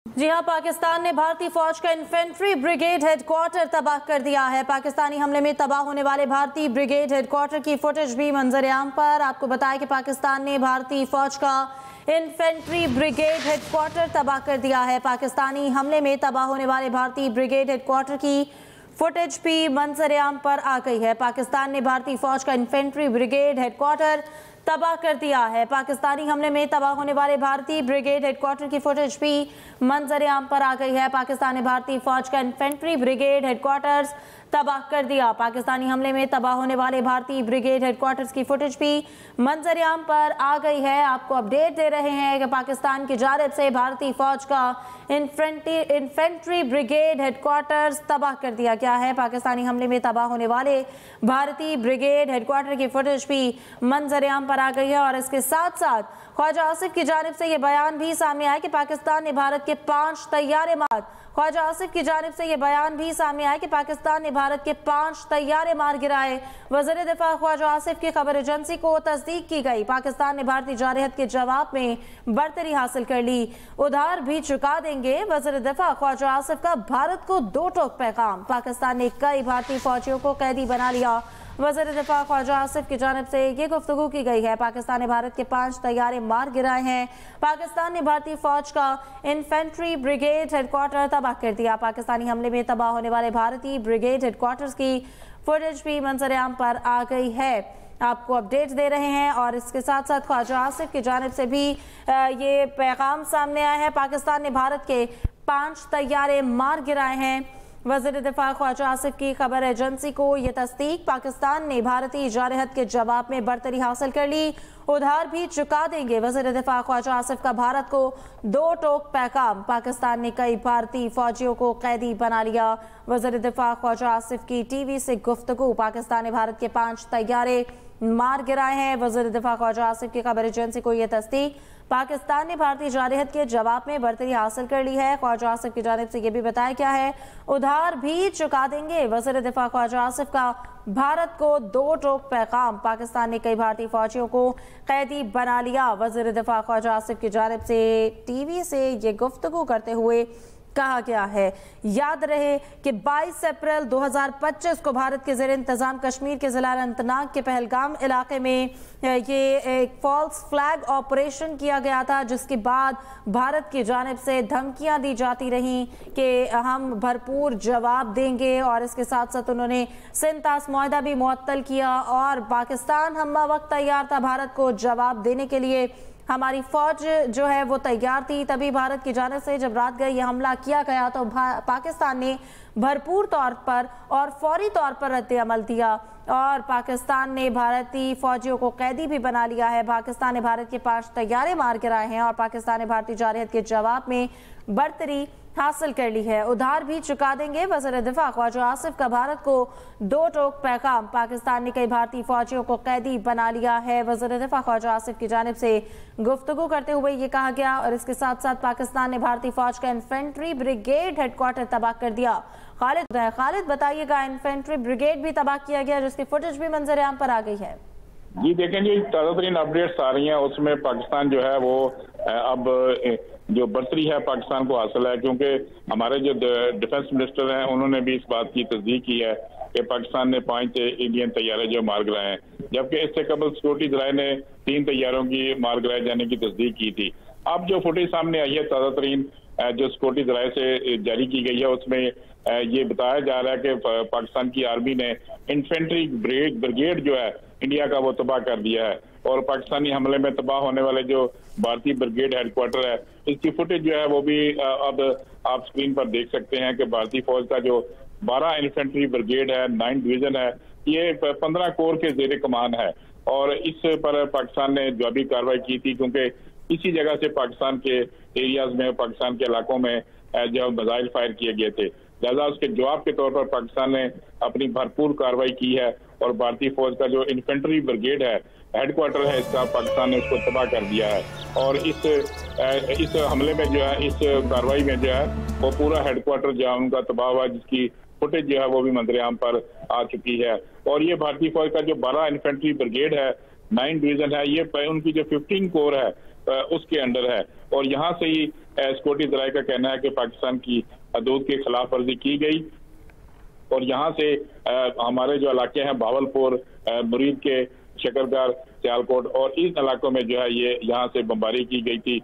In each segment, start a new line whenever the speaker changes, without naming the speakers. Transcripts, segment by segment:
जी हां, पाकिस्तान ने भारतीय फौज का इन्फेंट्री ब्रिगेड हेडक्वार्टर तबाह कर दिया है। पाकिस्तानी हमले में तबाह होने वाले भारतीय ब्रिगेड हेडक्वार्टर की फुटेज भी मंजर-ए-आम पर। आपको बताया कि पाकिस्तान ने भारतीय फौज का इन्फेंट्री ब्रिगेड हेडक्वार्टर तबाह कर दिया है। पाकिस्तानी हमले में तबाह होने वाले भारतीय ब्रिगेड हेडक्वार्टर की फुटेज भी मंजर-ए-आम पर आ गई है। पाकिस्तान ने भारतीय फौज का इन्फेंट्री ब्रिगेड हेडक्वार्टर तबाह कर दिया है। पाकिस्तानी हमले में तबाह होने वाले भारतीय ब्रिगेड हेडक्वार्टर की फुटेज भी मंजर-ए-आम पर आ गई है। पाकिस्तान ने भारतीय फौज का इन्फेंट्री ब्रिगेड हेडक्वार्टर्स तबाह कर दिया। पाकिस्तानी हमले में तबाह होने वाले भारतीय ब्रिगेड हेडक्वार्टर्स की फुटेज भी मंजर-ए-आम पर आ गई है। आपको अपडेट दे रहे हैं कि पाकिस्तान की जानिब से भारतीय फौज का इन्फेंट्री ब्रिगेड हेडक्वार्टर्स तबाह कर दिया गया है। पाकिस्तानी हमले में तबाह होने वाले भारतीय ब्रिगेड हेडक्वार्टर की फुटेज भी मंजर-ए-आम पर आ गई है। और इसके साथ साथ ख्वाजा आसिफ की जानिब से यह बयान भी सामने आया कि पाकिस्तान ने भारत के 5 तैयारे मार ख्वाजा आसिफ की जानिब से यह बयान भी सामने आया कि पाकिस्तान ने भारत के 5 तैयारे मार गिराए। वज़ीर दिफा ख्वाजा आसिफ की खबर एजेंसी को तस्दीक की गई। पाकिस्तान ने भारतीय जारहत के जवाब में बरतरी हासिल कर ली, उधार भी चुका देंगे। वज़ीर दिफा ख्वाजा आसिफ का भारत को दो टोक पैगाम। पाकिस्तान ने कई भारतीय फौजियों को कैदी बना लिया। वज़ीर दिफा ख्वाजा आसिफ की जानिब से ये गुफ्तगू की गई है। पाकिस्तान ने भारत के 5 तैयारे मार गिराए हैं। पाकिस्तान ने भारतीय फौज का इन्फेंट्री ब्रिगेड हेडक्वार्टर तबाह कर दिया। पाकिस्तानी हमले में तबाह होने वाले भारतीय ब्रिगेड हेडक्वार्टर्स की फुटेज भी मंजर-ए-आम पर आ गई है। आपको अपडेट दे रहे हैं। और इसके साथ साथ ख्वाजा आसिफ की जानिब से भी ये पैगाम सामने आया है। पाकिस्तान ने भारत के 5 तैयारे मार गिराए हैं। वज़ीर दिफा ख्वाजा आसिफ की खबर एजेंसी को यह तस्दीक। पाकिस्तान ने भारतीय जारहत के जवाब में बरतरी हासिल कर ली, उधार भी चुका देंगे। वज़ीर दिफा ख्वाजा आसिफ का भारत को दो टोक पैगाम। पाकिस्तान ने कई भारतीय फौजियों को कैदी बना लिया। वज़ीर दिफा ख्वाजा आसिफ की टीवी से गुफ्तगू। पाकिस्तान ने भारत के 5 तैयारे मार गिराए हैं। वज़ीर दिफा ख्वाजा आसिफ की खबर एजेंसी को यह तस्दीक। पाकिस्तान ने भारतीय जारहत के जवाब में बरतरी हासिल कर ली है। ख्वाजा आसिफ की जानिब से यह भी बताया गया है, उधार भी चुका देंगे। वज़ीर दिफा ख्वाजा आसिफ का भारत को दो टोक पैगाम। पाकिस्तान ने कई भारतीय फौजियों को कैदी बना लिया। वज़ीर दिफा ख्वाजा आसिफ की जानिब से टीवी से ये गुफ्तगू करते हुए कहा गया है। याद रहे कि 22 अप्रैल 2025 को भारत के ज़ेर इंतज़ाम कश्मीर के ज़िला अनंतनाग के पहलगाम इलाके में ये एक फॉल्स फ्लैग ऑपरेशन किया गया था, जिसके बाद भारत की जानिब से धमकियां दी जाती रहीं कि हम भरपूर जवाब देंगे। और इसके साथ साथ उन्होंने सिंतास मुआहदा भी मुअत्तल किया। और पाकिस्तान हम्मा वक्त तैयार था भारत को जवाब देने के लिए। हमारी फौज जो है वो तैयार थी। तभी भारत की जानिब से जब रात गए ये हमला किया गया तो पाकिस्तान ने भरपूर तौर पर और फौरी तौर पर रद्द अमल दिया। और पाकिस्तान ने भारतीय फौजियों को कैदी भी बना लिया है। पाकिस्तान ने भारत के 5 तैयारे मार गिराए हैं। और पाकिस्तान ने भारतीय जारहत के जवाब में बरतरी हासिल कर ली है, उधार भी चुका देंगे। वज़ीर दिफा ख्वाजा आसिफ का भारत को दो टोक पैगाम। पाकिस्तान ने कई भारतीय फौजियों को कैदी बना लिया है। वज़ीर दिफा ख्वाजा आसिफ की जानिब से गुफ्तगू करते हुए ये कहा गया। और इसके साथ साथ पाकिस्तान ने भारतीय फौज का इन्फेंट्री ब्रिगेड हेडक्वार्टर तबाह कर दिया। खालिद बताइएगा, इन्फेंट्री ब्रिगेड भी तबाह किया गया, जिसकी फुटेज भी मंजर-ए-आम पर आ गई है।
जी देखें, जी ताज़ा तरीन अपडेट्स आ रही हैं। उसमें पाकिस्तान जो है वो अब जो बरतरी है पाकिस्तान को हासिल है, क्योंकि हमारे जो डिफेंस मिनिस्टर हैं उन्होंने भी इस बात की तस्दीक की है कि पाकिस्तान ने 5 इंडियन तैयारे जो मार गिराए हैं, जबकि इससे कबल सिक्योरिटी दलाइल ने 3 तैयारों की मार गिराए जाने की तस्दीक की थी। अब जो फुटेज सामने आई है ताज़ा तरीन जो सिक्योरिटी दलाइल से जारी की गई है, उसमें ये बताया जा रहा है कि पाकिस्तान की आर्मी ने इन्फेंट्री ब्रिगेड जो है इंडिया का वो तबाह कर दिया है। और पाकिस्तानी हमले में तबाह होने वाले जो भारतीय ब्रिगेड हेडक्वार्टर है, इसकी फुटेज जो है वो भी अब आप स्क्रीन पर देख सकते हैं कि भारतीय फौज का जो 12 इन्फेंट्री ब्रिगेड है, 9 डिवीजन है, ये 15 कोर के जेर कमान है। और इस पर पाकिस्तान ने जवाबी कार्रवाई की थी, क्योंकि इसी जगह से पाकिस्तान के एरियाज में, पाकिस्तान के इलाकों में जो मिसाइल फायर किए गए थे, लिहाजा उसके जवाब के तौर पर पाकिस्तान ने अपनी भरपूर कार्रवाई की है। और भारतीय फौज का जो इन्फेंट्री ब्रिगेड है, हेडक्वार्टर है इसका, पाकिस्तान ने उसको तबाह कर दिया है। और इस हमले में जो है, इस कार्रवाई में जो है वो पूरा हेडक्वार्टर जो है उनका तबाह हुआ, जिसकी फुटेज जो है वो भी मंजर-ए-आम पर आ चुकी है। और ये भारतीय फौज का जो 12 इन्फेंट्री ब्रिगेड है, 9 डिवीजन है, ये उनकी जो 15 कोर है उसके अंडर है। और यहाँ से ही सिक्योरिटी दराए का कहना है कि पाकिस्तान की हदूद की खिलाफ वर्जी की गई और यहाँ से हमारे जो इलाके हैं भावलपुर, मुरीद के, शकरगार, सियालकोट और इन इलाकों में जो है ये यहाँ से बमबारी की गई थी,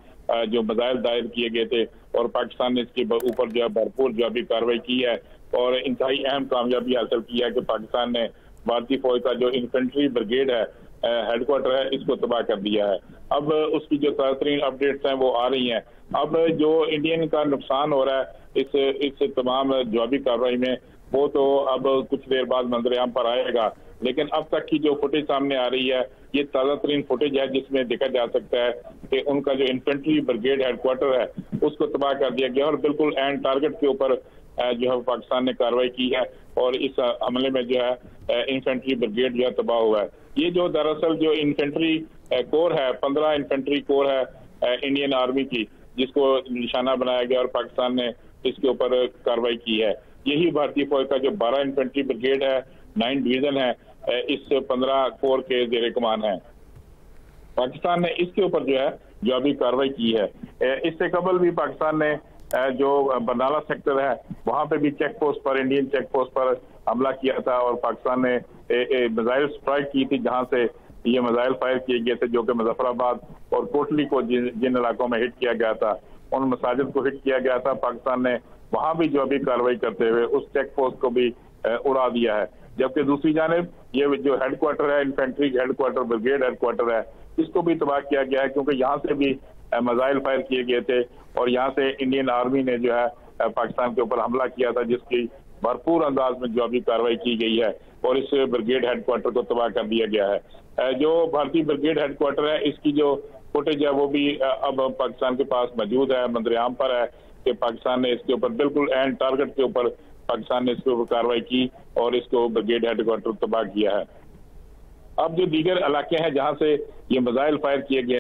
जो मजाइल दायर किए गए थे और पाकिस्तान ने इसके ऊपर जो है भरपूर जो अभी कार्रवाई की है और इंतहाई अहम कामयाबी हासिल की है कि पाकिस्तान ने भारतीय फौज का जो इन्फेंट्री ब्रिगेड है, हेडक्वार्टर है, इसको तबाह कर दिया है। अब उसकी जो ताज़ा अपडेट्स हैं वो आ रही हैं। अब जो इंडियन का नुकसान हो रहा है इस तमाम जवाबी कार्रवाई में, वो तो अब कुछ देर बाद मंजर-ए-आम पर आएगा, लेकिन अब तक की जो फुटेज सामने आ रही है ये ताज़ा तरीन फुटेज है जिसमें देखा जा सकता है कि उनका जो इन्फेंट्री ब्रिगेड हेडक्वार्टर है उसको तबाह कर दिया गया और बिल्कुल एंड टारगेट के ऊपर जो है पाकिस्तान ने कार्रवाई की है और इस हमले में जो है इन्फेंट्री ब्रिगेड जो है तबाह हुआ है। ये जो दरअसल जो इन्फेंट्री कोर है, 15 इन्फेंट्री कोर है इंडियन आर्मी की, जिसको निशाना बनाया गया और पाकिस्तान ने इसके ऊपर कार्रवाई की है। यही भारतीय फौज का जो 12 इन्फेंट्री ब्रिगेड है, 9 डिवीजन है, इस 15 कोर के जेर कमान है। पाकिस्तान ने इसके ऊपर जो है जवाबी कार्रवाई की है। इससे कबल भी पाकिस्तान ने जो बरनाला सेक्टर है वहां पे भी चेक पोस्ट पर, इंडियन चेक पोस्ट पर हमला किया था और पाकिस्तान ने मिसाइल स्ट्राइक की थी जहां से ये मिसाइल फायर किए गए थे, जो कि मुजफ्फराबाद और कोटली को जिन इलाकों में हिट किया गया था उन मसाजिद को हिट किया गया था। पाकिस्तान ने वहां भी जो अभी कार्रवाई करते हुए उस चेक पोस्ट को भी उड़ा दिया है। जबकि दूसरी जानिब ये जो हेडक्वार्टर है, इन्फेंट्री हेडक्वार्टर, ब्रिगेड हेडक्वार्टर है, इसको भी तबाह किया गया है क्योंकि यहाँ से भी मिसाइल फायर किए गए थे और यहाँ से इंडियन आर्मी ने जो है पाकिस्तान के ऊपर हमला किया था, जिसकी भरपूर अंदाज में जो अभी कार्रवाई की गई है और इस ब्रिगेड हेडक्वार्टर को तबाह कर दिया गया है। जो भारतीय ब्रिगेड हेडक्वार्टर है इसकी जो फुटेज है वो भी अब पाकिस्तान के पास मौजूद है, मंजर-ए-आम पर है कि पाकिस्तान ने इसके ऊपर बिल्कुल एंड टारगेट के ऊपर पाकिस्तान ने इसके ऊपर कार्रवाई की और इसको ब्रिगेड हेडक्वार्टर तबाह किया है। अब जो दीगर इलाके हैं जहां से ये मिसाइल फायर किए गए